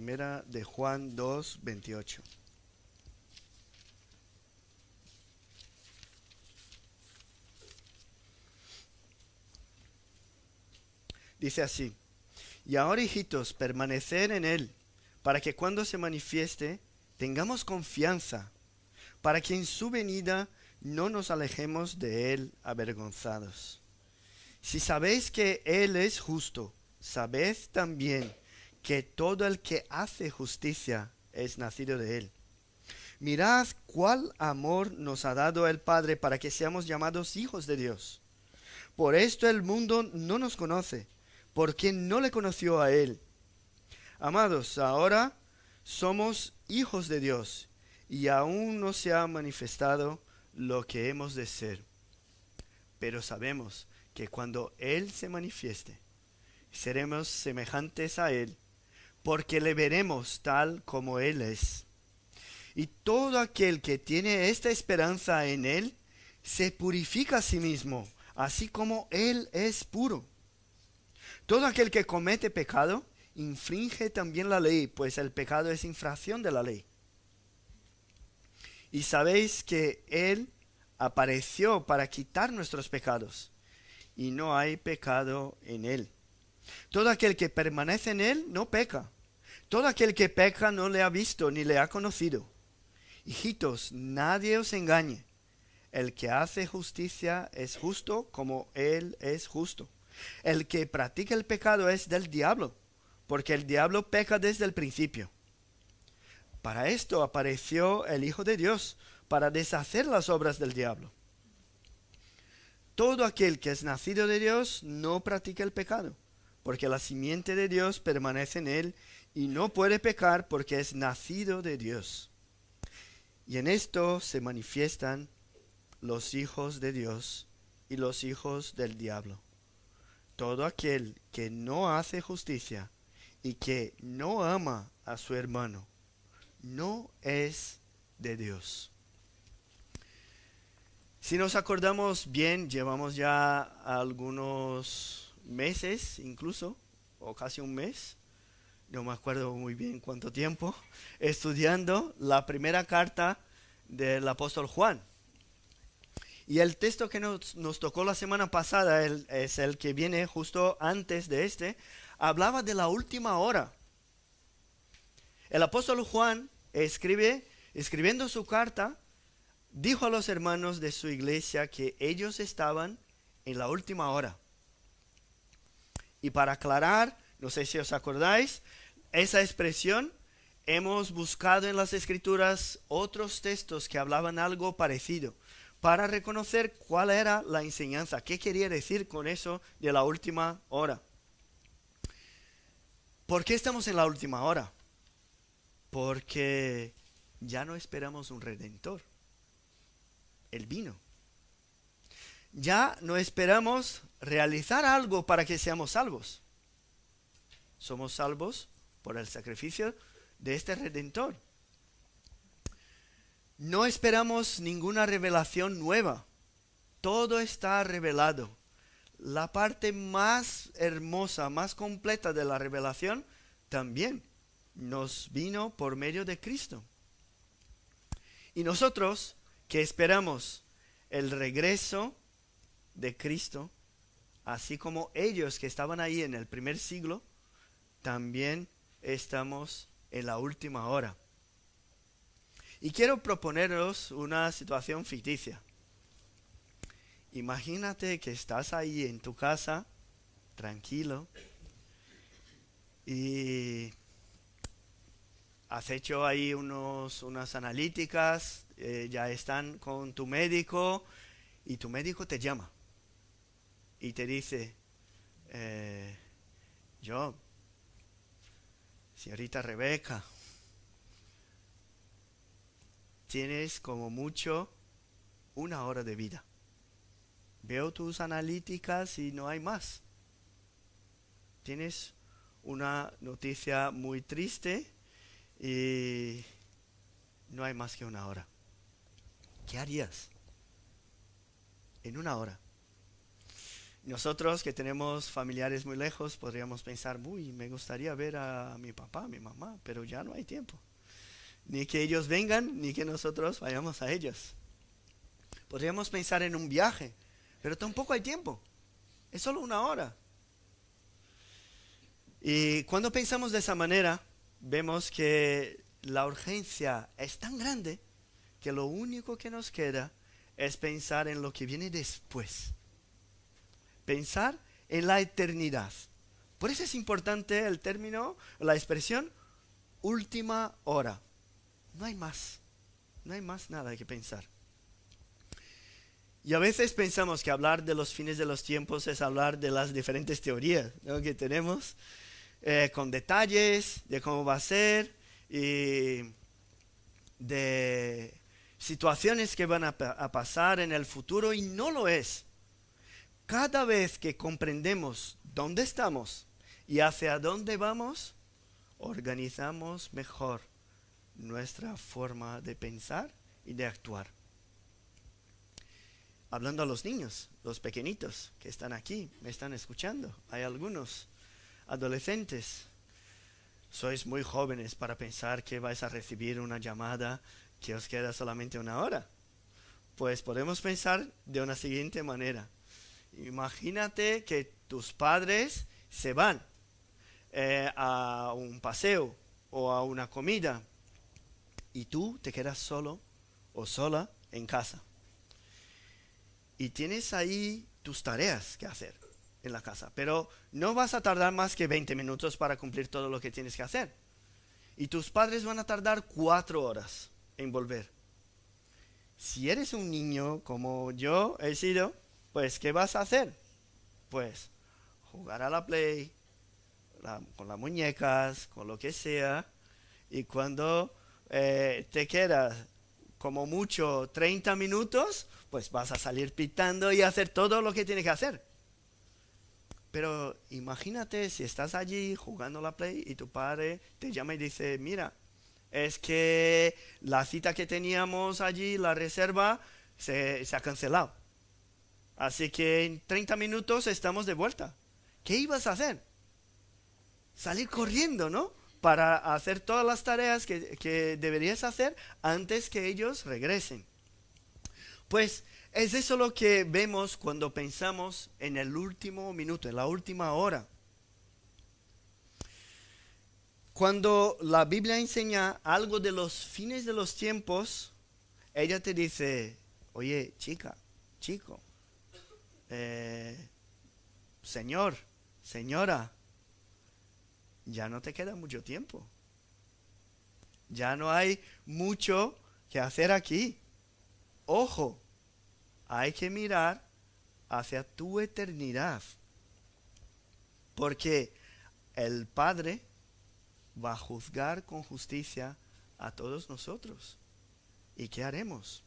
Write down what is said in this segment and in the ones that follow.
Primera de Juan 2:28. Dice así: y ahora, hijitos, permaneced en él, para que cuando se manifieste tengamos confianza, para que en su venida no nos alejemos de él avergonzados. Si sabéis que él es justo, sabed también que todo el que hace justicia es nacido de él. Mirad cuál amor nos ha dado el Padre para que seamos llamados hijos de Dios. Por esto el mundo no nos conoce, porque no le conoció a él. Amados, ahora somos hijos de Dios, y aún no se ha manifestado lo que hemos de ser. Pero sabemos que cuando Él se manifieste, seremos semejantes a Él, porque le veremos tal como Él es. Y todo aquel que tiene esta esperanza en Él, se purifica a sí mismo, así como Él es puro. Todo aquel que comete pecado, infringe también la ley, pues el pecado es infracción de la ley. Y sabéis que Él apareció para quitar nuestros pecados, y no hay pecado en Él. Todo aquel que permanece en Él no peca. Todo aquel que peca no le ha visto ni le ha conocido. Hijitos, nadie os engañe. El que hace justicia es justo como Él es justo. El que practica el pecado es del diablo, porque el diablo peca desde el principio. Para esto apareció el Hijo de Dios, para deshacer las obras del diablo. Todo aquel que es nacido de Dios no practica el pecado, porque la simiente de Dios permanece en él y no puede pecar porque es nacido de Dios. Y en esto se manifiestan los hijos de Dios y los hijos del diablo. Todo aquel que no hace justicia y que no ama a su hermano, no es de Dios. Si nos acordamos bien, llevamos ya algunos meses incluso, o casi un mes, no me acuerdo muy bien cuánto tiempo, estudiando la primera carta del apóstol Juan. Y el texto que nos tocó la semana pasada es el que viene justo antes de este, hablaba de la última hora. El apóstol Juan escribiendo su carta, dijo a los hermanos de su iglesia que ellos estaban en la última hora. Y para aclarar, no sé si os acordáis, esa expresión, hemos buscado en las escrituras otros textos que hablaban algo parecido, para reconocer cuál era la enseñanza, qué quería decir con eso de la última hora. ¿Por qué estamos en la última hora? Porque ya no esperamos un redentor. Él vino. Ya no esperamos realizar algo para que seamos salvos. Somos salvos por el sacrificio de este Redentor. No esperamos ninguna revelación nueva. Todo está revelado. La parte más hermosa, más completa de la revelación también nos vino por medio de Cristo. Y nosotros que esperamos el regreso de Cristo, así como ellos que estaban ahí en el primer siglo, también estamos en la última hora. Y quiero proponeros una situación ficticia. Imagínate que estás ahí en tu casa, tranquilo, y has hecho ahí unas analíticas, ya están con tu médico, y tu médico te llama y te dice, yo, señorita Rebeca, tienes como mucho 1 hora de vida. Veo tus analíticas y no hay más. Tienes una noticia muy triste y no hay más que 1 hora. ¿Qué harías en 1 hora? Nosotros que tenemos familiares muy lejos podríamos pensar, uy, me gustaría ver a mi papá, a mi mamá, pero ya no hay tiempo. Ni que ellos vengan, ni que nosotros vayamos a ellos. Podríamos pensar en un viaje, pero tampoco hay tiempo. Es solo una hora. Y cuando pensamos de esa manera, vemos que la urgencia es tan grande que lo único que nos queda es pensar en lo que viene después. Pensar en la eternidad. Por eso es importante el término, la expresión última hora. No hay más. No hay más nada que pensar. Y a veces pensamos que hablar de los fines de los tiempos es hablar de las diferentes teorías, ¿no?, que tenemos, con detalles de cómo va a ser y de situaciones que van a pasar en el futuro, y no lo es. Cada vez que comprendemos dónde estamos y hacia dónde vamos, organizamos mejor nuestra forma de pensar y de actuar. Hablando a los niños, los pequeñitos que están aquí, me están escuchando. Hay algunos adolescentes. Sois muy jóvenes para pensar que vais a recibir una llamada que os queda solamente una hora. Pues podemos pensar de una siguiente manera. Imagínate que tus padres se van a un paseo o a una comida y tú te quedas solo o sola en casa. Y tienes ahí tus tareas que hacer en la casa, pero no vas a tardar más que 20 minutos para cumplir todo lo que tienes que hacer. Y tus padres van a tardar 4 horas en volver. Si eres un niño como yo he sido, pues ¿qué vas a hacer? Pues jugar a la Play, con las muñecas, con lo que sea. Y cuando te quedas como mucho 30 minutos, pues vas a salir pitando y hacer todo lo que tienes que hacer. Pero imagínate si estás allí jugando la Play y tu padre te llama y dice, mira, es que la cita que teníamos allí, la reserva, se ha cancelado. Así que en 30 minutos estamos de vuelta. ¿Qué ibas a hacer? Salir corriendo, ¿no?, para hacer todas las tareas que deberías hacer antes que ellos regresen. Pues es eso lo que vemos cuando pensamos en el último minuto, en la última hora. Cuando la Biblia enseña algo de los fines de los tiempos, ella te dice, oye, chica, chico, señor, señora, ya no te queda mucho tiempo. Ya no hay mucho que hacer aquí. Ojo, hay que mirar hacia tu eternidad. Porque el Padre va a juzgar con justicia a todos nosotros. ¿Y qué haremos?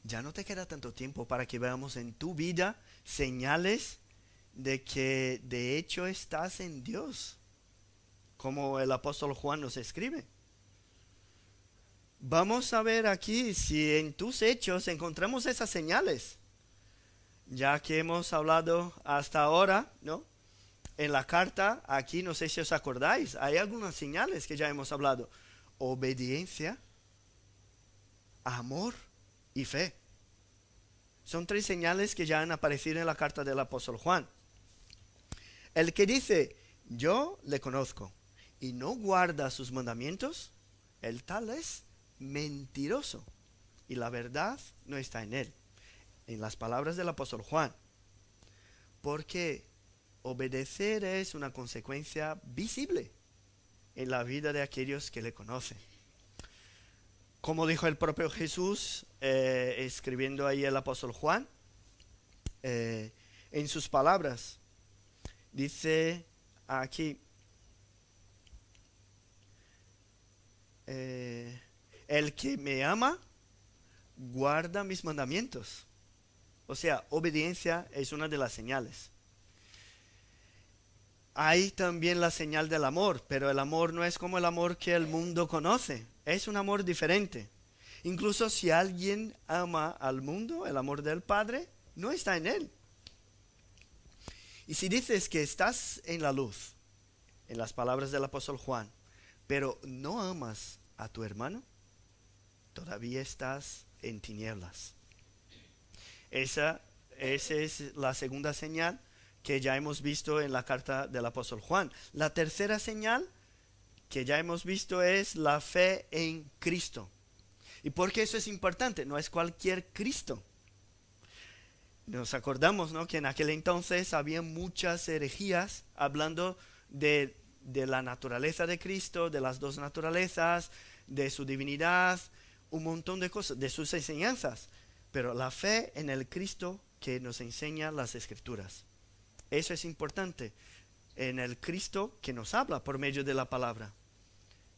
Ya no te queda tanto tiempo para que veamos en tu vida señales de que de hecho estás en Dios, como el apóstol Juan nos escribe. Vamos a ver aquí si en tus hechos encontramos esas señales, ya que hemos hablado hasta ahora, ¿no? En la carta, aquí no sé si os acordáis, hay algunas señales que ya hemos hablado: obediencia, amor y fe. Son 3 señales que ya han aparecido en la carta del apóstol Juan. El que dice, yo le conozco, y no guarda sus mandamientos, el tal es mentiroso, y la verdad no está en él. En las palabras del apóstol Juan. Porque obedecer es una consecuencia visible en la vida de aquellos que le conocen. Como dijo el propio Jesús, escribiendo ahí el apóstol Juan, en sus palabras, dice aquí, el que me ama, guarda mis mandamientos. O sea, obediencia es una de las señales. Hay también la señal del amor, pero el amor no es como el amor que el mundo conoce. Es un amor diferente. Incluso si alguien ama al mundo, el amor del Padre no está en Él. Y si dices que estás en la luz, en las palabras del apóstol Juan, pero no amas a tu hermano, todavía estás en tinieblas. Esa es la segunda señal que ya hemos visto en la carta del apóstol Juan. La tercera señal que ya hemos visto es la fe en Cristo. ¿Y por qué eso es importante? No es cualquier Cristo. Nos acordamos, ¿no?, que en aquel entonces había muchas herejías hablando de la naturaleza de Cristo, de las dos naturalezas, de su divinidad, un montón de cosas, de sus enseñanzas. Pero la fe en el Cristo que nos enseña las Escrituras. Eso es importante. En el Cristo que nos habla por medio de la palabra.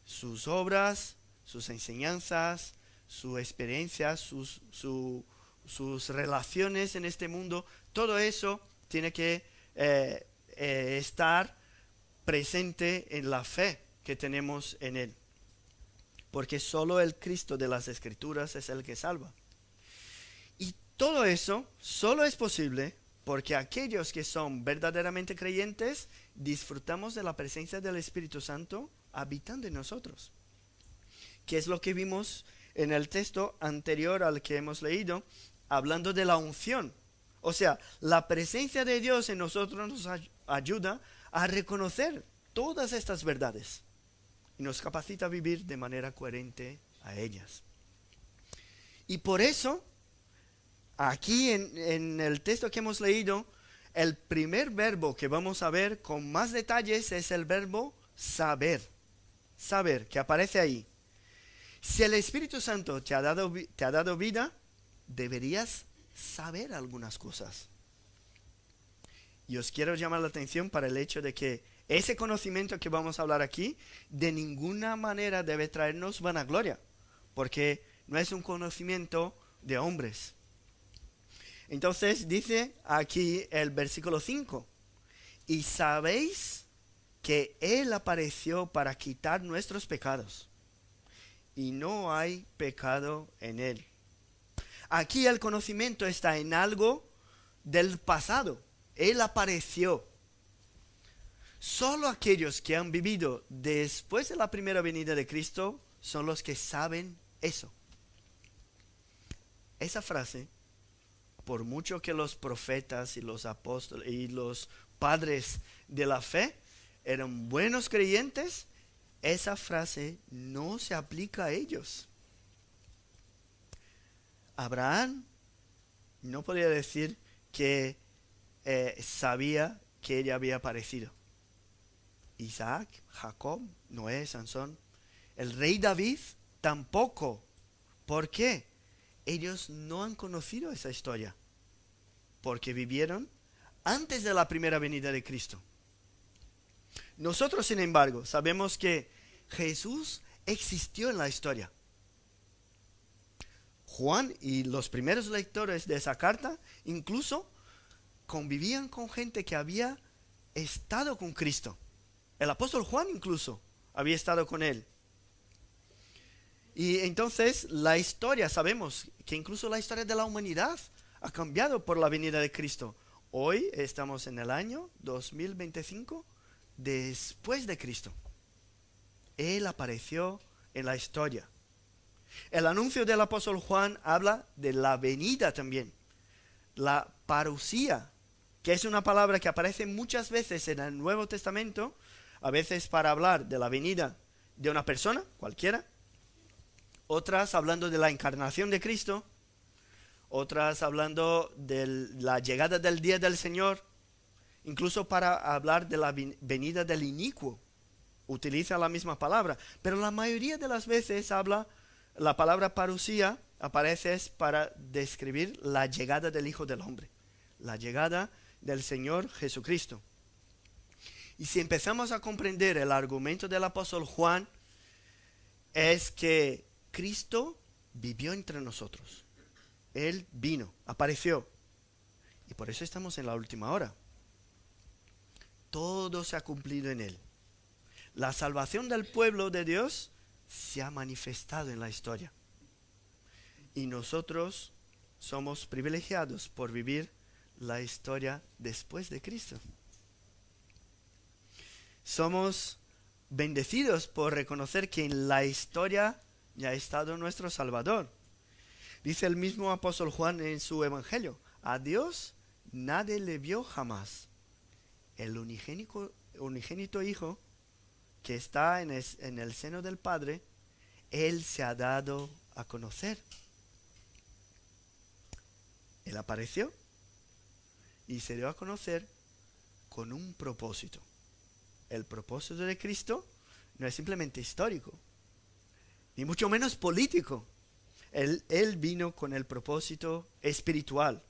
Sus obras, sus enseñanzas, su experiencia, sus relaciones en este mundo, todo eso tiene que estar presente en la fe que tenemos en Él. Porque solo el Cristo de las Escrituras es el que salva. Y todo eso solo es posible porque aquellos que son verdaderamente creyentes disfrutamos de la presencia del Espíritu Santo habitando en nosotros. ¿Qué es lo que vimos en el texto anterior al que hemos leído? Hablando de la unción. O sea, la presencia de Dios en nosotros nos ayuda a reconocer todas estas verdades y nos capacita a vivir de manera coherente a ellas. Y por eso, aquí en el texto que hemos leído, el primer verbo que vamos a ver con más detalles es el verbo saber. Saber, que aparece ahí. Si el Espíritu Santo te ha dado vida, deberías saber algunas cosas. Y os quiero llamar la atención para el hecho de que ese conocimiento que vamos a hablar aquí de ninguna manera debe traernos vanagloria, porque no es un conocimiento de hombres. Entonces dice aquí el versículo 5: y sabéis que Él apareció para quitar nuestros pecados, y no hay pecado en Él. Aquí el conocimiento está en algo del pasado. Él apareció. Solo aquellos que han vivido después de la primera venida de Cristo son los que saben eso. Esa frase, por mucho que los profetas y los apóstoles y los padres de la fe eran buenos creyentes, esa frase no se aplica a ellos. Abraham no podía decir que sabía que ella había aparecido. Isaac, Jacob, Noé, Sansón, el rey David tampoco. ¿Por qué? Ellos no han conocido esa historia, porque vivieron antes de la primera venida de Cristo. Nosotros, sin embargo, sabemos que Jesús existió en la historia. Juan y los primeros lectores de esa carta incluso convivían con gente que había estado con Cristo. El apóstol Juan incluso había estado con él. Y entonces la historia, sabemos que incluso la historia de la humanidad ha cambiado por la venida de Cristo. Hoy estamos en el año 2025 después de Cristo. Él apareció en la historia. El anuncio del apóstol Juan habla de la venida también. La parusía, que es una palabra que aparece muchas veces en el Nuevo Testamento, a veces para hablar de la venida de una persona, cualquiera, otras hablando de la encarnación de Cristo, otras hablando de la llegada del día del Señor, incluso para hablar de la venida del inicuo, utiliza la misma palabra, pero la mayoría de las veces la palabra parusía aparece para describir la llegada del Hijo del Hombre, la llegada del Señor Jesucristo. Y si empezamos a comprender el argumento del apóstol Juan, es que Cristo vivió entre nosotros. Él vino, apareció. Y por eso estamos en la última hora. Todo se ha cumplido en Él. La salvación del pueblo de Dios se ha manifestado en la historia. Y nosotros somos privilegiados por vivir la historia después de Cristo. Somos bendecidos por reconocer que en la historia ya ha estado nuestro Salvador. Dice el mismo apóstol Juan en su evangelio: a Dios nadie le vio jamás. El unigénito Hijo que está en el seno del Padre, Él se ha dado a conocer. Él apareció y se dio a conocer con un propósito. El propósito de Cristo no es simplemente histórico, ni mucho menos político. Él vino con el propósito espiritual.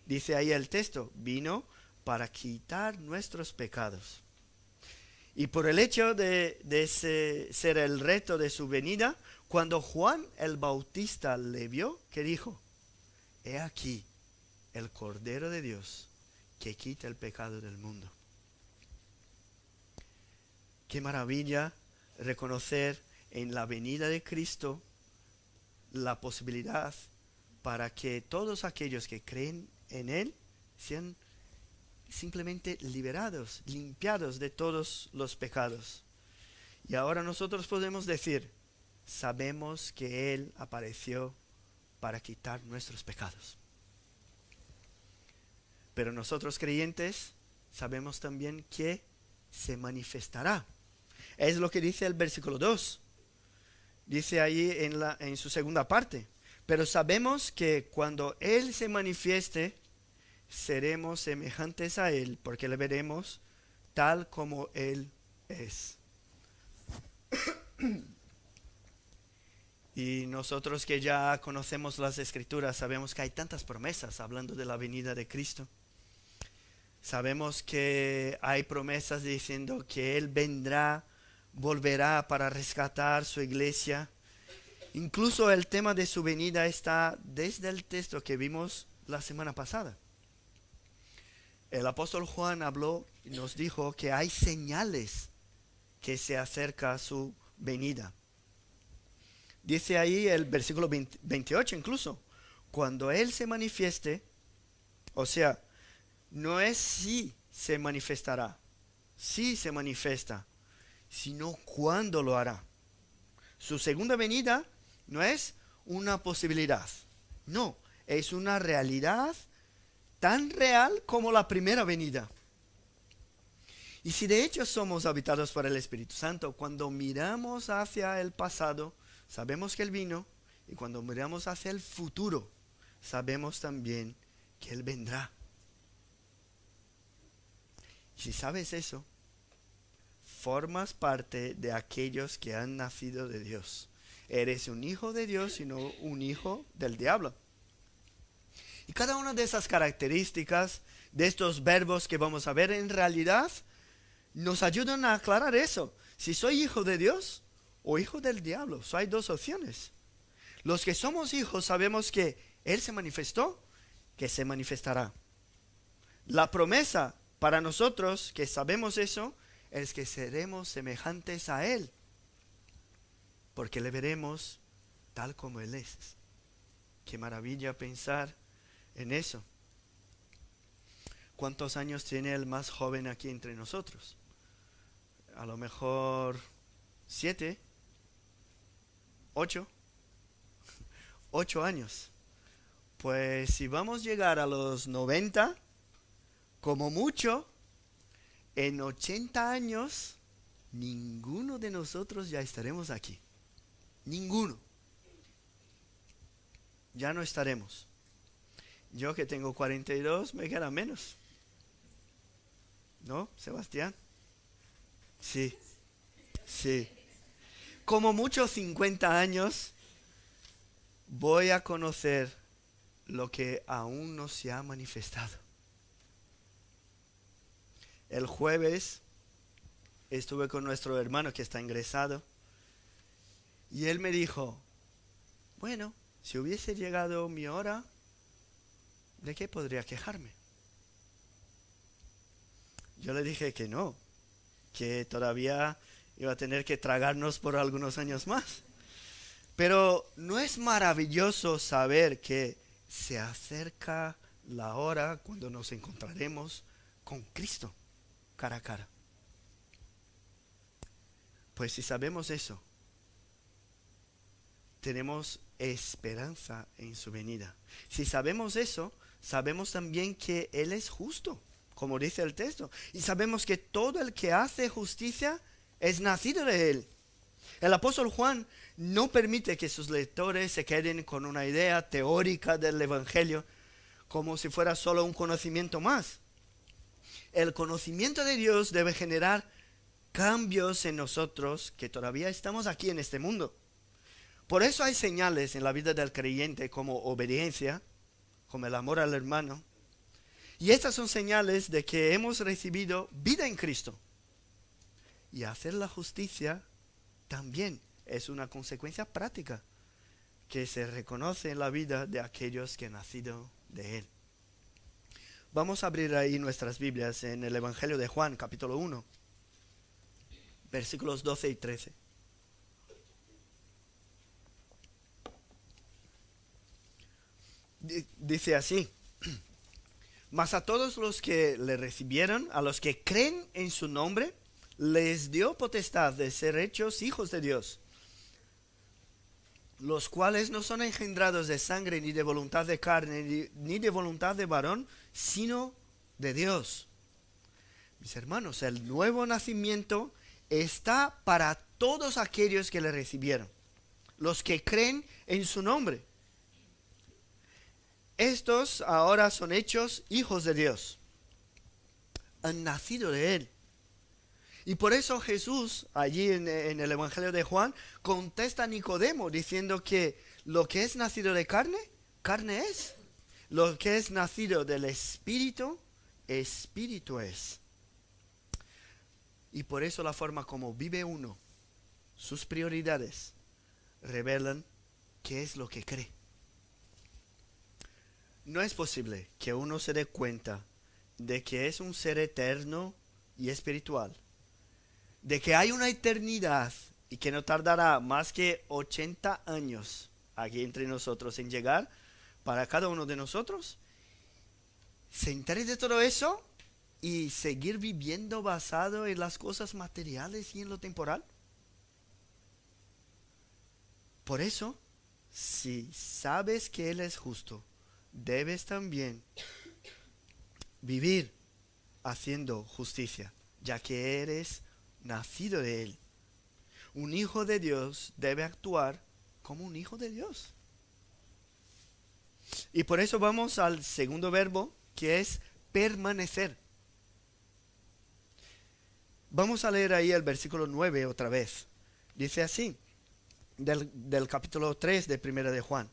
Dice ahí el texto: vino para quitar nuestros pecados. Y por el hecho de ser el reto de su venida, cuando Juan el Bautista le vio, ¿qué dijo? He aquí el Cordero de Dios que quita el pecado del mundo. Qué maravilla reconocer en la venida de Cristo la posibilidad para que todos aquellos que creen en Él sean simplemente liberados, limpiados de todos los pecados. Y ahora nosotros podemos decir: sabemos que Él apareció para quitar nuestros pecados. Pero nosotros creyentes sabemos también que se manifestará. Es lo que dice el versículo 2. Dice ahí en su segunda parte: pero sabemos que cuando Él se manifieste, seremos semejantes a Él, porque le veremos tal como Él es. Y nosotros que ya conocemos las Escrituras, sabemos que hay tantas promesas hablando de la venida de Cristo. Sabemos que hay promesas diciendo que Él vendrá, volverá para rescatar su iglesia. Incluso el tema de su venida está desde el texto que vimos la semana pasada. El apóstol Juan habló y nos dijo que hay señales que se acerca a su venida. Dice ahí el versículo 28 incluso: cuando Él se manifieste, o sea, no es si se manifestará, si se manifiesta, sino cuándo lo hará. Su segunda venida no es una posibilidad, no, es una realidad tan real como la primera venida. Y si de hecho somos habitados por el Espíritu Santo, cuando miramos hacia el pasado, sabemos que Él vino, y cuando miramos hacia el futuro, sabemos también que Él vendrá. Y si sabes eso, formas parte de aquellos que han nacido de Dios. Eres un hijo de Dios y no un hijo del diablo. Y cada una de esas características, de estos verbos que vamos a ver, en realidad nos ayudan a aclarar eso. Si soy hijo de Dios o hijo del diablo, hay dos opciones. Los que somos hijos sabemos que Él se manifestó, que se manifestará. La promesa para nosotros que sabemos eso es que seremos semejantes a Él, porque le veremos tal como Él es. Qué maravilla pensar en eso. ¿Cuántos años tiene el más joven aquí entre nosotros? A lo mejor 7, 8 años. Pues si vamos a llegar a los 90, como mucho, en 80 años, ninguno de nosotros ya estaremos aquí. Ninguno. Ya no estaremos. Yo que tengo 42, me queda menos. ¿No, Sebastián? Sí. Como mucho 50 años, voy a conocer lo que aún no se ha manifestado. El jueves estuve con nuestro hermano que está ingresado y él me dijo: bueno, si hubiese llegado mi hora, ¿de qué podría quejarme? Yo le dije que no, que todavía iba a tener que tragarnos por algunos años más. Pero ¿no es maravilloso saber que se acerca la hora cuando nos encontraremos con Cristo cara a cara. Pues si sabemos eso, tenemos esperanza en su venida. Si sabemos eso, sabemos también que Él es justo, como dice el texto. Y sabemos que todo el que hace justicia es nacido de Él. El apóstol Juan no permite que sus lectores se queden con una idea teórica del Evangelio como si fuera solo un conocimiento más. El conocimiento de Dios debe generar cambios en nosotros que todavía estamos aquí en este mundo. Por eso hay señales en la vida del creyente como obediencia, como el amor al hermano. Y estas son señales de que hemos recibido vida en Cristo. Y hacer la justicia también es una consecuencia práctica que se reconoce en la vida de aquellos que han nacido de Él. Vamos a abrir ahí nuestras Biblias en el Evangelio de Juan, capítulo 1, versículos 12 y 13. Dice así: mas a todos los que le recibieron, a los que creen en su nombre, les dio potestad de ser hechos hijos de Dios, los cuales no son engendrados de sangre, ni de voluntad de carne, ni de voluntad de varón, sino de Dios. Mis hermanos, el nuevo nacimiento está para todos aquellos que le recibieron, los que creen en su nombre. Estos ahora son hechos hijos de Dios, han nacido de Él. Y por eso Jesús, allí en el Evangelio de Juan, contesta a Nicodemo diciendo que lo que es nacido de carne, carne es. Lo que es nacido del Espíritu, Espíritu es. Y por eso la forma como vive uno, sus prioridades, revelan qué es lo que cree. No es posible que uno se dé cuenta de que es un ser eterno y espiritual, de que hay una eternidad y que no tardará más que 80 años aquí entre nosotros en llegar para cada uno de nosotros, se entere de todo eso y seguir viviendo basado en las cosas materiales y en lo temporal. Por eso, si sabes que Él es justo, debes también vivir haciendo justicia, ya que eres nacido de Él. Un hijo de Dios debe actuar como un hijo de Dios. Y por eso vamos al segundo verbo, que es permanecer. Vamos a leer ahí el versículo 9 otra vez. Dice así, del capítulo 3 de Primera de Juan: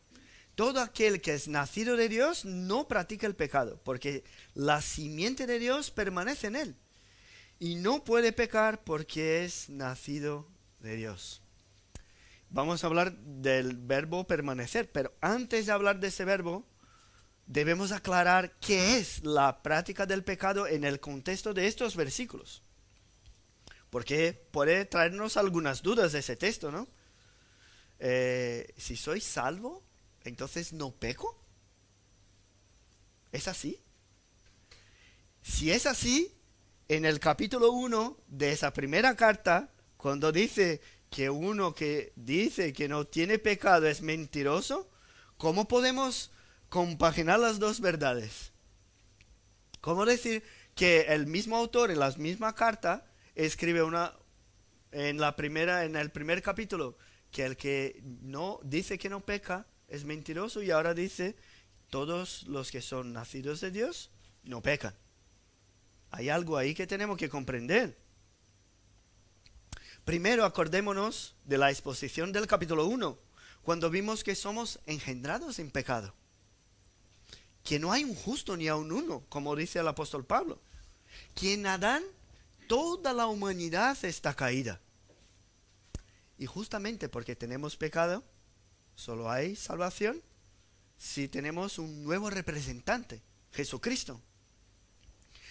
todo aquel que es nacido de Dios no practica el pecado, porque la simiente de Dios permanece en él, y no puede pecar porque es nacido de Dios. Vamos a hablar del verbo permanecer, pero antes de hablar de ese verbo, debemos aclarar qué es la práctica del pecado en el contexto de estos versículos, porque puede traernos algunas dudas de ese texto, ¿no? Si soy salvo, entonces no peco. ¿Es así? Si es así, en el capítulo 1 de esa primera carta, cuando dice que uno que dice que no tiene pecado es mentiroso, ¿cómo podemos compaginar las dos verdades? ¿Cómo decir que el mismo autor en la misma carta escribe en el primer capítulo que el que no dice que no peca es mentiroso, y ahora dice todos los que son nacidos de Dios no pecan? Hay algo ahí que tenemos que comprender. Primero, acordémonos de la exposición del capítulo 1, cuando vimos que somos engendrados en pecado, que no hay un justo ni aun uno, como dice el apóstol Pablo, que en Adán toda la humanidad está caída. Y justamente porque tenemos pecado, solo hay salvación si tenemos un nuevo representante, Jesucristo.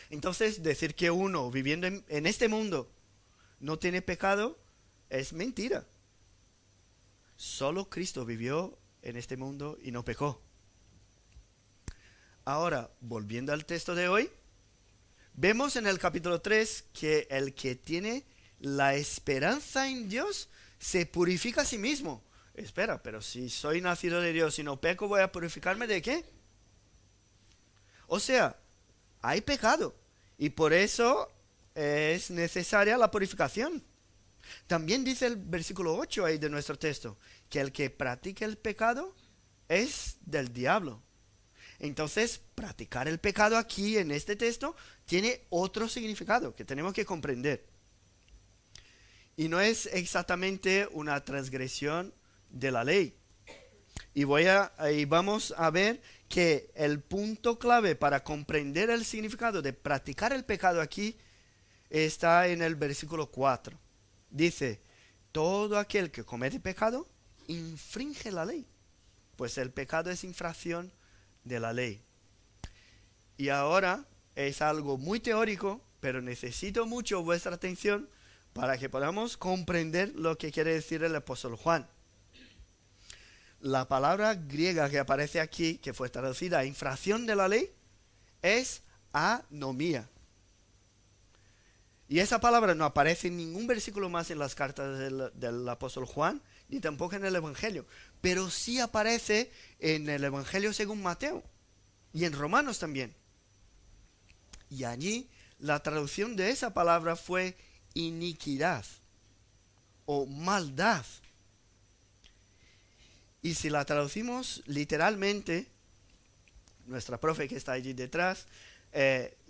Entonces, decir que uno viviendo en este mundo no tiene pecado es mentira. Solo Cristo vivió en este mundo y no pecó. Ahora, volviendo al texto de hoy, vemos en el capítulo 3 que el que tiene la esperanza en Dios se purifica a sí mismo. Espera, pero si soy nacido de Dios y no peco, ¿voy a purificarme de qué? O sea, hay pecado y por eso es necesaria la purificación. También dice el versículo 8 ahí de nuestro texto, que el que practique el pecado es del diablo. Entonces, practicar el pecado aquí en este texto tiene otro significado que tenemos que comprender. Y no es exactamente una transgresión de la ley. Y vamos a ver que el punto clave para comprender el significado de practicar el pecado aquí está en el versículo 4. Dice, todo aquel que comete pecado infringe la ley, pues el pecado es infracción de la ley. Y ahora es algo muy teórico, pero necesito mucho vuestra atención para que podamos comprender lo que quiere decir el apóstol Juan. La palabra griega que aparece aquí, que fue traducida a infracción de la ley, es anomía. Y esa palabra no aparece en ningún versículo más en las cartas del apóstol Juan, ni tampoco en el Evangelio. Pero sí aparece en el Evangelio según Mateo y en Romanos también. Y allí la traducción de esa palabra fue iniquidad o maldad. Y si la traducimos literalmente, nuestra profe que está allí detrás,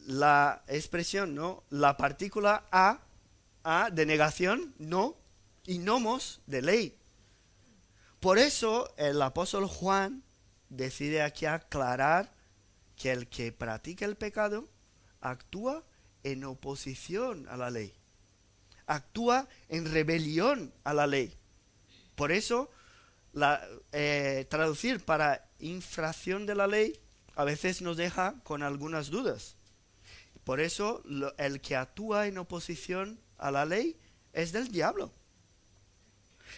la expresión, ¿no? La partícula a de negación, no, y nomos de ley. Por eso el apóstol Juan decide aquí aclarar que el que practica el pecado actúa en oposición a la ley, actúa en rebelión a la ley. Por eso traducir para infracción de la ley a veces nos deja con algunas dudas. Por eso el que actúa en oposición a la ley es del diablo.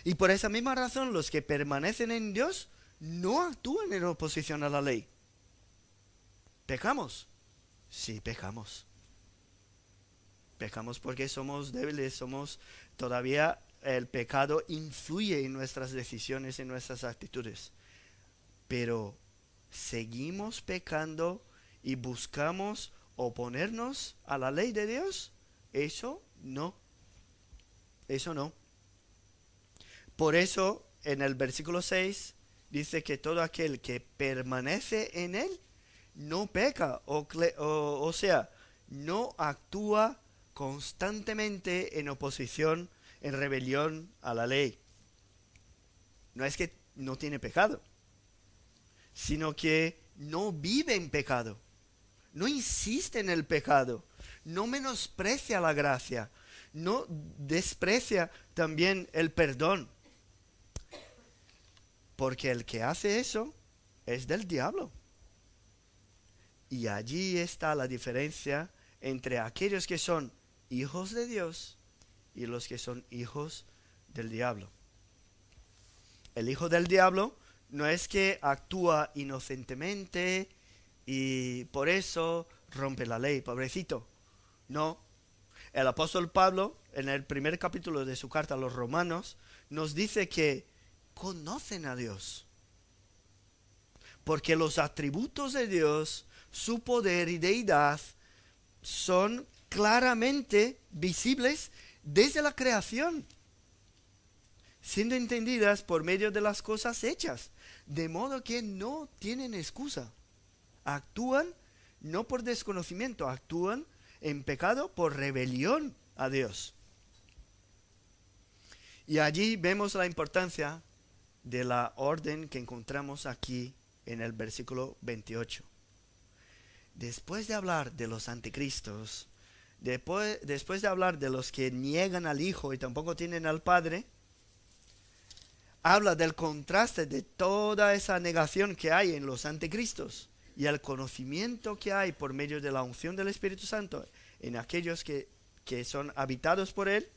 Y por esa misma razón los que permanecen en Dios no actúan en oposición a la ley. ¿Pecamos? Sí, pecamos. Pecamos porque somos débiles, todavía el pecado influye en nuestras decisiones, en nuestras actitudes. Pero ¿seguimos pecando y buscamos oponernos a la ley de Dios? Eso no. Eso no. Por eso en el versículo 6 dice que todo aquel que permanece en él no peca, o sea, no actúa constantemente en oposición, en rebelión a la ley. No es que no tiene pecado, sino que no vive en pecado, no insiste en el pecado, no menosprecia la gracia, no desprecia también el perdón. Porque el que hace eso es del diablo. Y allí está la diferencia entre aquellos que son hijos de Dios y los que son hijos del diablo. El hijo del diablo no es que actúa inocentemente y por eso rompe la ley, pobrecito. No. El apóstol Pablo, en el primer capítulo de su carta a los Romanos, nos dice que conocen a Dios. Porque los atributos de Dios, su poder y deidad, son claramente visibles desde la creación, siendo entendidas por medio de las cosas hechas, de modo que no tienen excusa. Actúan no por desconocimiento, actúan en pecado por rebelión a Dios. Y allí vemos la importancia de la orden que encontramos aquí en el versículo 28. Después de hablar de los anticristos, después de hablar de los que niegan al Hijo y tampoco tienen al Padre, habla del contraste de toda esa negación que hay en los anticristos y el conocimiento que hay por medio de la unción del Espíritu Santo en aquellos que son habitados por Él.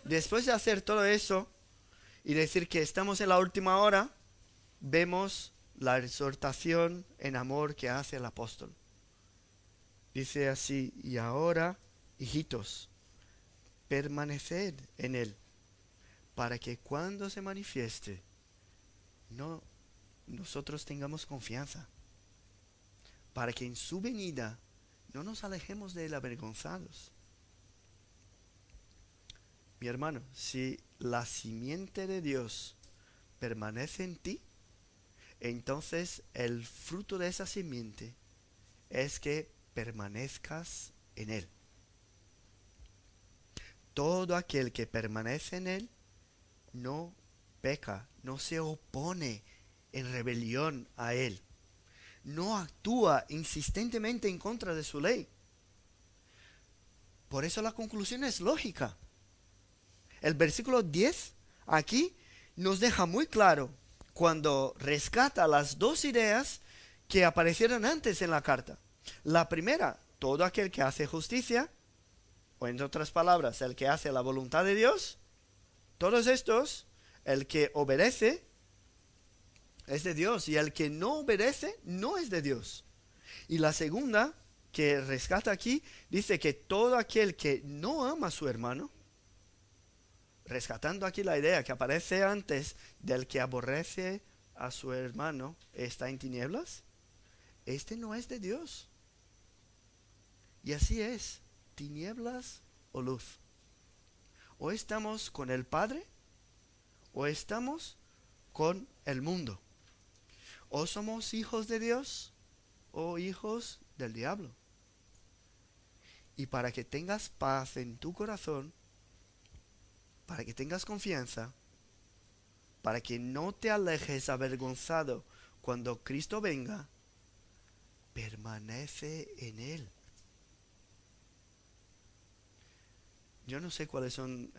Después de hacer todo eso y decir que estamos en la última hora, vemos la exhortación en amor que hace el apóstol. Dice así: y ahora, hijitos, permaneced en él, para que cuando se manifieste, nosotros tengamos confianza, para que en su venida no nos alejemos de él avergonzados. Mi hermano, si la simiente de Dios permanece en ti, entonces el fruto de esa simiente es que permanezcas en él. Todo aquel que permanece en él no peca, no se opone en rebelión a él, no actúa insistentemente en contra de su ley. Por eso la conclusión es lógica. El versículo 10 aquí nos deja muy claro cuando rescata las dos ideas que aparecieron antes en la carta. La primera, todo aquel que hace justicia, o en otras palabras, el que hace la voluntad de Dios. Todos estos, el que obedece es de Dios, y el que no obedece no es de Dios. Y la segunda, que rescata aquí, dice que todo aquel que no ama a su hermano, rescatando aquí la idea que aparece antes del que aborrece a su hermano, está en tinieblas, este no es de Dios. Y así es, tinieblas o luz. O estamos con el Padre, o estamos con el mundo. O somos hijos de Dios, o hijos del diablo. Y para que tengas paz en tu corazón, para que tengas confianza, para que no te alejes avergonzado cuando Cristo venga, permanece en Él. Yo no sé cuáles son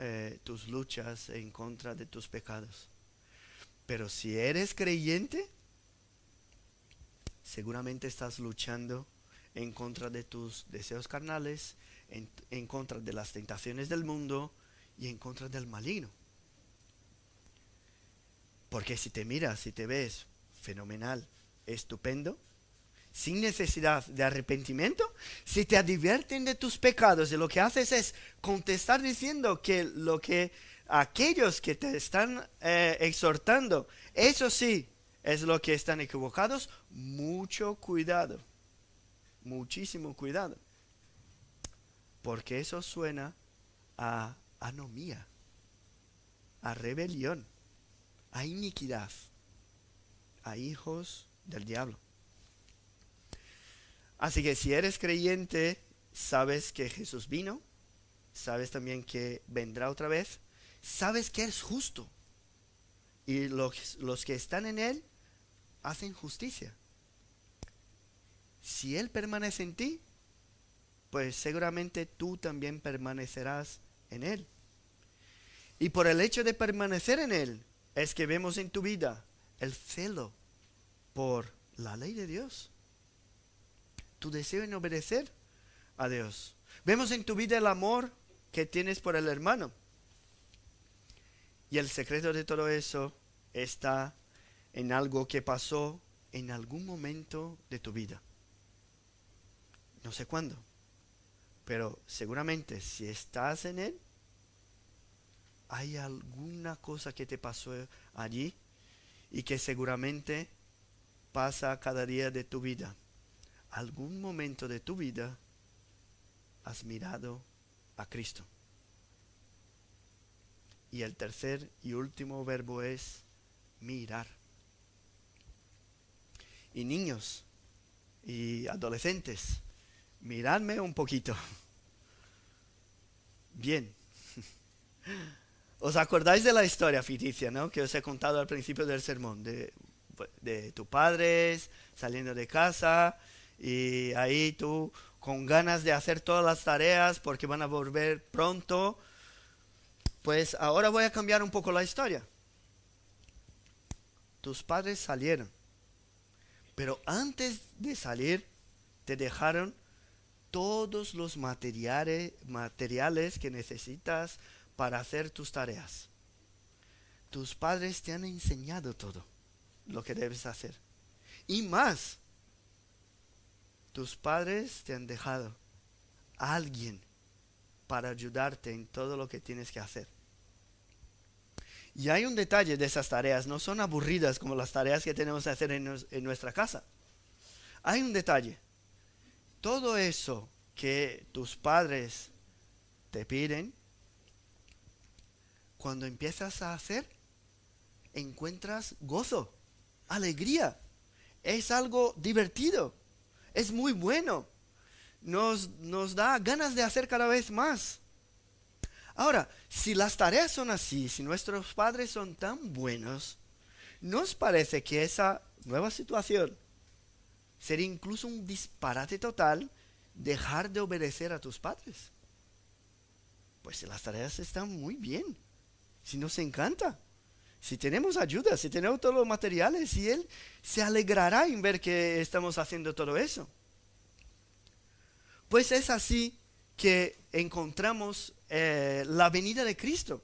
tus luchas en contra de tus pecados, pero si eres creyente, seguramente estás luchando en contra de tus deseos carnales, en contra de las tentaciones del mundo y en contra del maligno. Porque si te miras, si te ves fenomenal, estupendo, sin necesidad de arrepentimiento, si te advierten de tus pecados y lo que haces es contestar diciendo que lo que aquellos que te están exhortando, eso sí es lo que están equivocados, mucho cuidado, muchísimo cuidado, porque eso suena a anomía, a rebelión, a iniquidad, a hijos del diablo. Así que si eres creyente, sabes que Jesús vino, sabes también que vendrá otra vez, sabes que es justo, y los que están en Él hacen justicia. Si Él permanece en ti, pues seguramente tú también permanecerás en Él. Y por el hecho de permanecer en Él, es que vemos en tu vida el celo por la ley de Dios, tu deseo en obedecer a Dios. Vemos en tu vida el amor que tienes por el hermano. Y el secreto de todo eso está en algo que pasó en algún momento de tu vida. No sé cuándo, pero seguramente si estás en Él, hay alguna cosa que te pasó allí y que seguramente pasa cada día de tu vida. Algún momento de tu vida has mirado a Cristo. Y el tercer y último verbo es mirar. Y niños y adolescentes, miradme un poquito. Bien. ¿Os acordáis de la historia ficticia, ¿no?, que os he contado al principio del sermón? De tus padres saliendo de casa y ahí tú con ganas de hacer todas las tareas porque van a volver pronto. Pues ahora voy a cambiar un poco la historia. Tus padres salieron, pero antes de salir te dejaron todos los materiales que necesitas para hacer tus tareas. Tus padres te han enseñado todo lo que debes hacer. Y más, tus padres te han dejado a alguien para ayudarte en todo lo que tienes que hacer. Y hay un detalle de esas tareas, no son aburridas como las tareas que tenemos que hacer en nuestra casa. Hay un detalle. Todo eso que tus padres te piden, cuando empiezas a hacer, encuentras gozo, alegría. Es algo divertido, es muy bueno. Nos da ganas de hacer cada vez más. Ahora, si las tareas son así, si nuestros padres son tan buenos, ¿nos parece que esa nueva situación sería incluso un disparate total dejar de obedecer a tus padres? Pues si las tareas están muy bien, si nos encanta, si tenemos ayuda, si tenemos todos los materiales, y Él se alegrará en ver que estamos haciendo todo eso. Pues es así que encontramos la venida de Cristo.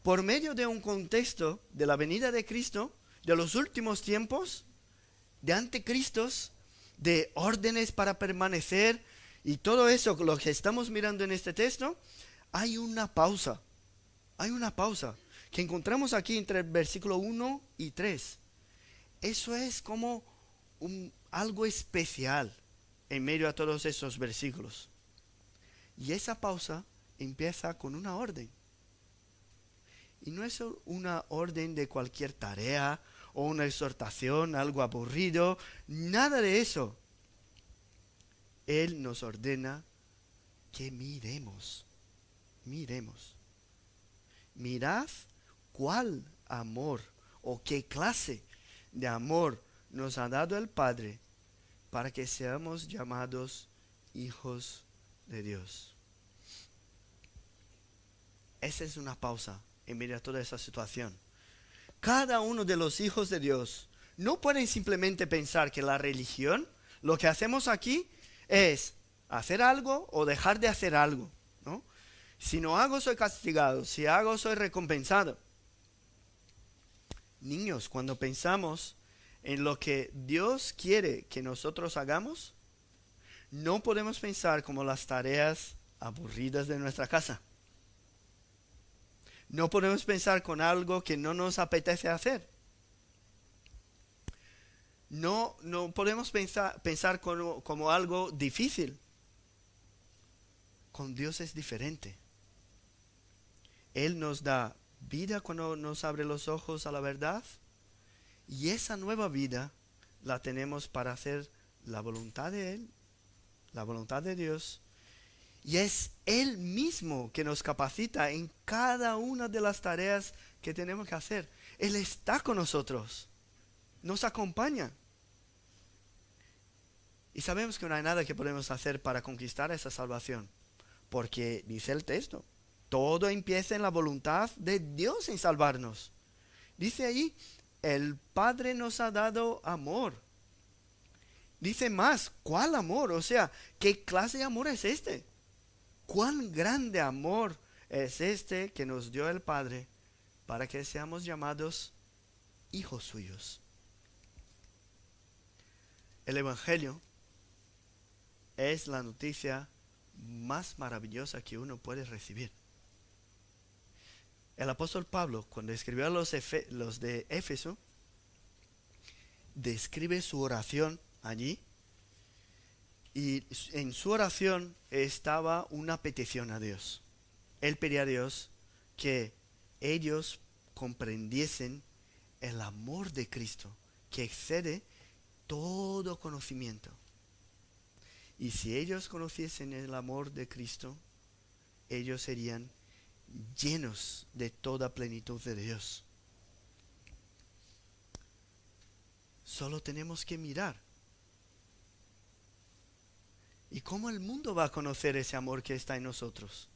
Por medio de un contexto de la venida de Cristo, de los últimos tiempos, de anticristos, de órdenes para permanecer y todo eso, lo que estamos mirando en este texto, hay una pausa que encontramos aquí entre el versículo 1 y 3. Eso es como algo especial en medio a todos esos versículos. Y esa pausa empieza con una orden. Y no es una orden de cualquier tarea o una exhortación, algo aburrido, nada de eso. Él nos ordena que miremos. Mirad cuál amor o qué clase de amor nos ha dado el Padre para que seamos llamados hijos de Dios. Esa es una pausa en medio de toda esa situación. Cada uno de los hijos de Dios no pueden simplemente pensar que la religión, lo que hacemos aquí es hacer algo o dejar de hacer algo, ¿no? Si no hago soy castigado, si hago soy recompensado. Niños, cuando pensamos en lo que Dios quiere que nosotros hagamos, no podemos pensar como las tareas aburridas de nuestra casa. No podemos pensar con algo que no nos apetece hacer. No podemos pensar como algo difícil. Con Dios es diferente. Él nos da vida cuando nos abre los ojos a la verdad. Y esa nueva vida la tenemos para hacer la voluntad de Él, la voluntad de Dios. Y es Él mismo que nos capacita en cada una de las tareas que tenemos que hacer. Él está con nosotros, nos acompaña. Y sabemos que no hay nada que podemos hacer para conquistar esa salvación. Porque dice el texto, todo empieza en la voluntad de Dios en salvarnos. Dice ahí, el Padre nos ha dado amor. Dice más, ¿cuál amor? O sea, ¿qué clase de amor es este? ¿Cuán grande amor es este que nos dio el Padre para que seamos llamados hijos suyos? El Evangelio es la noticia más maravillosa que uno puede recibir. El apóstol Pablo, cuando escribió a los de Éfeso, describe su oración allí. Y en su oración estaba una petición a Dios. Él pedía a Dios que ellos comprendiesen el amor de Cristo, que excede todo conocimiento. Y si ellos conociesen el amor de Cristo, ellos serían llenos de toda plenitud de Dios. Solo tenemos que mirar. ¿Y cómo el mundo va a conocer ese amor que está en nosotros?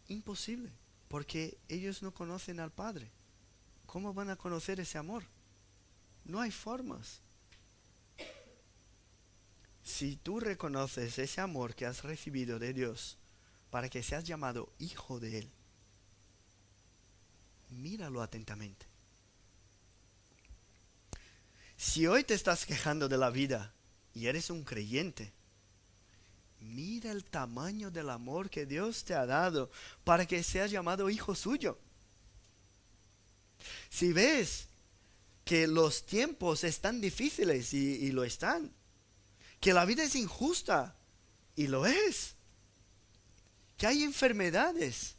Imposible, porque ellos no conocen al Padre. ¿Cómo van a conocer ese amor? No hay formas. Si tú reconoces ese amor que has recibido de Dios para que seas llamado hijo de Él, míralo atentamente. Si hoy te estás quejando de la vida y eres un creyente, mira el tamaño del amor que Dios te ha dado para que seas llamado hijo suyo. Si ves que los tiempos están difíciles y lo están, que la vida es injusta y lo es, que hay enfermedades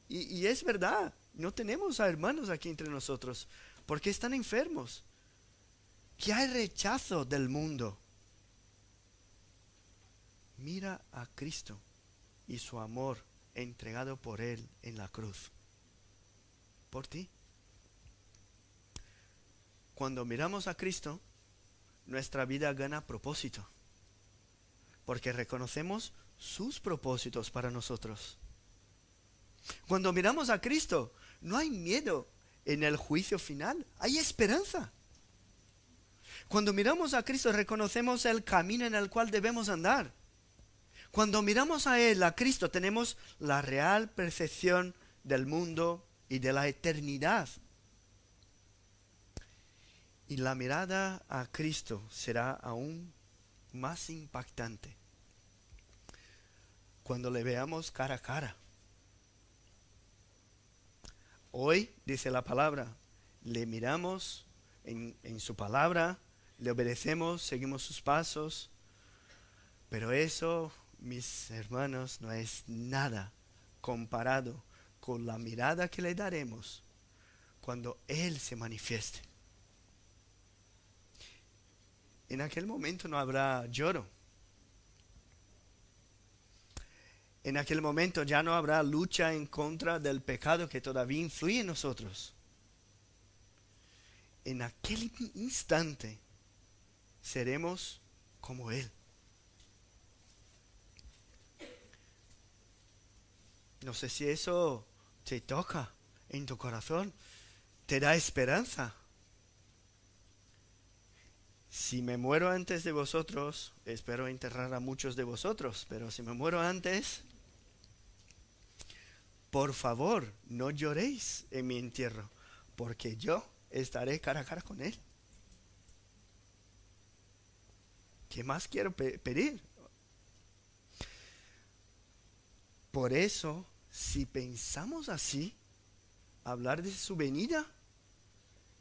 y es verdad, no tenemos a hermanos aquí entre nosotros porque están enfermos, que hay rechazo del mundo. Mira a Cristo y su amor entregado por Él en la cruz, por ti. Cuando miramos a Cristo, nuestra vida gana propósito, porque reconocemos sus propósitos para nosotros. Cuando miramos a Cristo, no hay miedo en el juicio final, hay esperanza. Cuando miramos a Cristo, reconocemos el camino en el cual debemos andar. Cuando miramos a Él, a Cristo, tenemos la real percepción del mundo y de la eternidad. Y la mirada a Cristo será aún más impactante cuando le veamos cara a cara. Hoy, dice la palabra, le miramos en su palabra, le obedecemos, seguimos sus pasos, pero eso, mis hermanos, no es nada comparado con la mirada que le daremos cuando Él se manifieste. En aquel momento no habrá lloro. En aquel momento ya no habrá lucha en contra del pecado que todavía influye en nosotros. En aquel instante seremos como Él. No sé si eso te toca en tu corazón, te da esperanza. Si me muero antes de vosotros, espero enterrar a muchos de vosotros, pero si me muero antes, por favor, no lloréis en mi entierro, porque yo estaré cara a cara con Él. ¿Qué más quiero pedir? Por eso, si pensamos así, hablar de su venida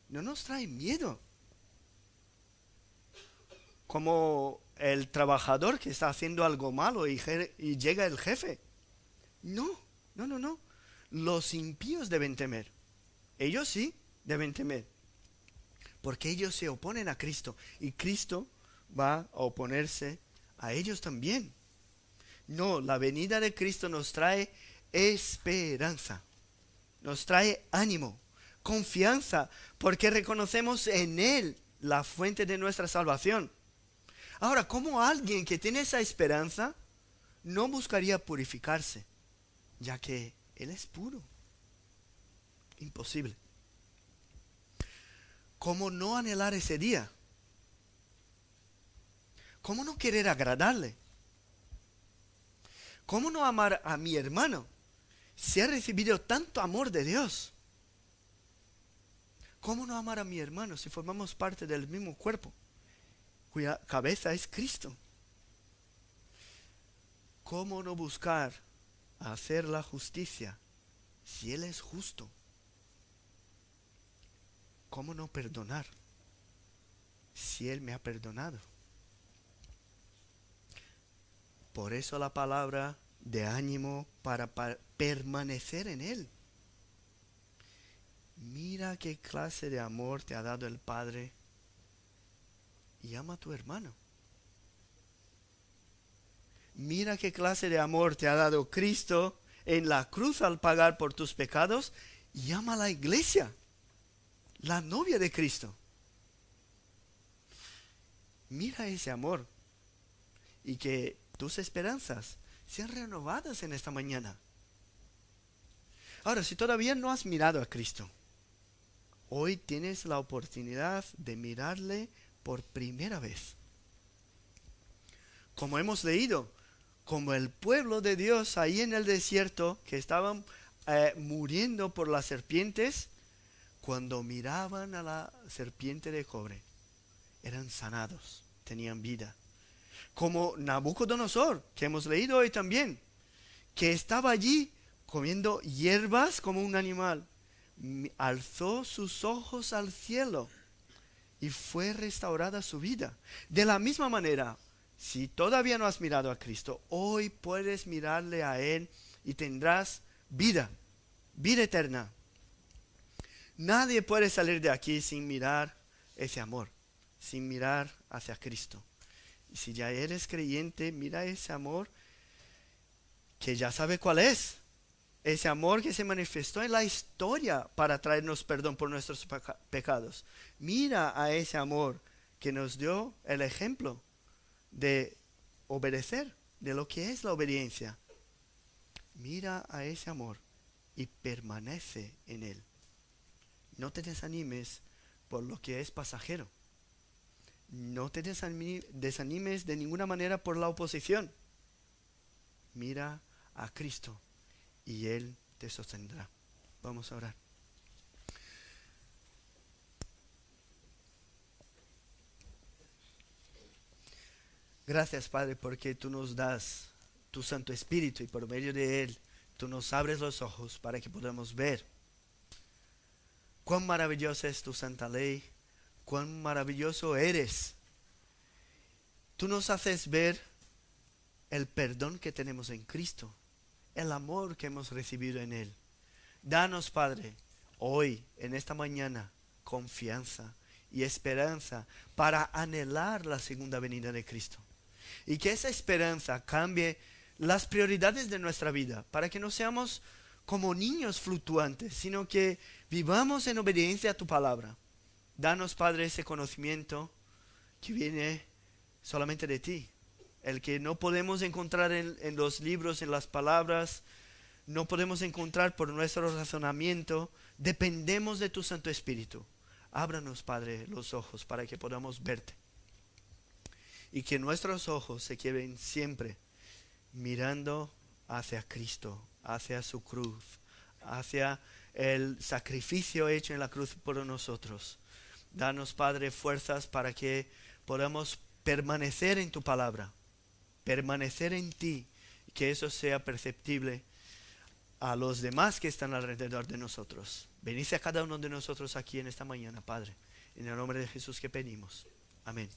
no nos trae miedo. Como el trabajador que está haciendo algo malo y llega el jefe. No. Los impíos deben temer. Ellos sí deben temer. Porque ellos se oponen a Cristo. Y Cristo va a oponerse a ellos también. No, la venida de Cristo nos trae esperanza. Nos trae ánimo, confianza. Porque reconocemos en Él la fuente de nuestra salvación. Ahora, ¿cómo alguien que tiene esa esperanza no buscaría purificarse? Ya que Él es puro. Imposible. ¿Cómo no anhelar ese día? ¿Cómo no querer agradarle? ¿Cómo no amar a mi hermano si ha recibido tanto amor de Dios? ¿Cómo no amar a mi hermano si formamos parte del mismo cuerpo, cuya cabeza es Cristo? ¿Cómo no buscar hacer la justicia si Él es justo? ¿Cómo no perdonar si Él me ha perdonado? Por eso la palabra de ánimo para permanecer en Él. Mira qué clase de amor te ha dado el Padre y ama a tu hermano. Mira qué clase de amor te ha dado Cristo en la cruz al pagar por tus pecados y ama a la iglesia, la novia de Cristo. Mira ese amor y que tus esperanzas sean renovadas en esta mañana. Ahora, si todavía no has mirado a Cristo, hoy tienes la oportunidad de mirarle por primera vez. Como hemos leído, como el pueblo de Dios ahí en el desierto que estaban muriendo por las serpientes, cuando miraban a la serpiente de cobre eran sanados, tenían vida. Como Nabucodonosor, que hemos leído hoy también, que estaba allí comiendo hierbas como un animal, alzó sus ojos al cielo y fue restaurada su vida. De la misma manera, si todavía no has mirado a Cristo, hoy puedes mirarle a Él y tendrás vida, vida eterna. Nadie puede salir de aquí sin mirar ese amor, sin mirar hacia Cristo. Y si ya eres creyente, mira ese amor que ya sabe cuál es. Ese amor que se manifestó en la historia para traernos perdón por nuestros pecados. Mira a ese amor que nos dio el ejemplo de obedecer, de lo que es la obediencia. Mira a ese amor y permanece en él. No te desanimes por lo que es pasajero. No te desanimes de ninguna manera por la oposición. Mira a Cristo y Él te sostendrá. Vamos a orar. Gracias, Padre, porque tú nos das tu Santo Espíritu y por medio de Él tú nos abres los ojos para que podamos ver cuán maravillosa es tu santa ley, cuán maravilloso eres. Tú nos haces ver el perdón que tenemos en Cristo, el amor que hemos recibido en Él. Danos, Padre, hoy, en esta mañana, confianza y esperanza para anhelar la segunda venida de Cristo. Y que esa esperanza cambie las prioridades de nuestra vida, para que no seamos como niños fluctuantes, sino que vivamos en obediencia a tu palabra. Danos, Padre, ese conocimiento que viene solamente de ti, el que no podemos encontrar en los libros, en las palabras, no podemos encontrar por nuestro razonamiento. Dependemos de tu Santo Espíritu. Ábranos, Padre, los ojos para que podamos verte. Y que nuestros ojos se queden siempre mirando hacia Cristo, hacia su cruz, hacia el sacrificio hecho en la cruz por nosotros. Danos, Padre, fuerzas para que podamos permanecer en tu palabra, permanecer en ti, y que eso sea perceptible a los demás que están alrededor de nosotros. Bendice a cada uno de nosotros aquí en esta mañana, Padre. En el nombre de Jesús que pedimos. Amén.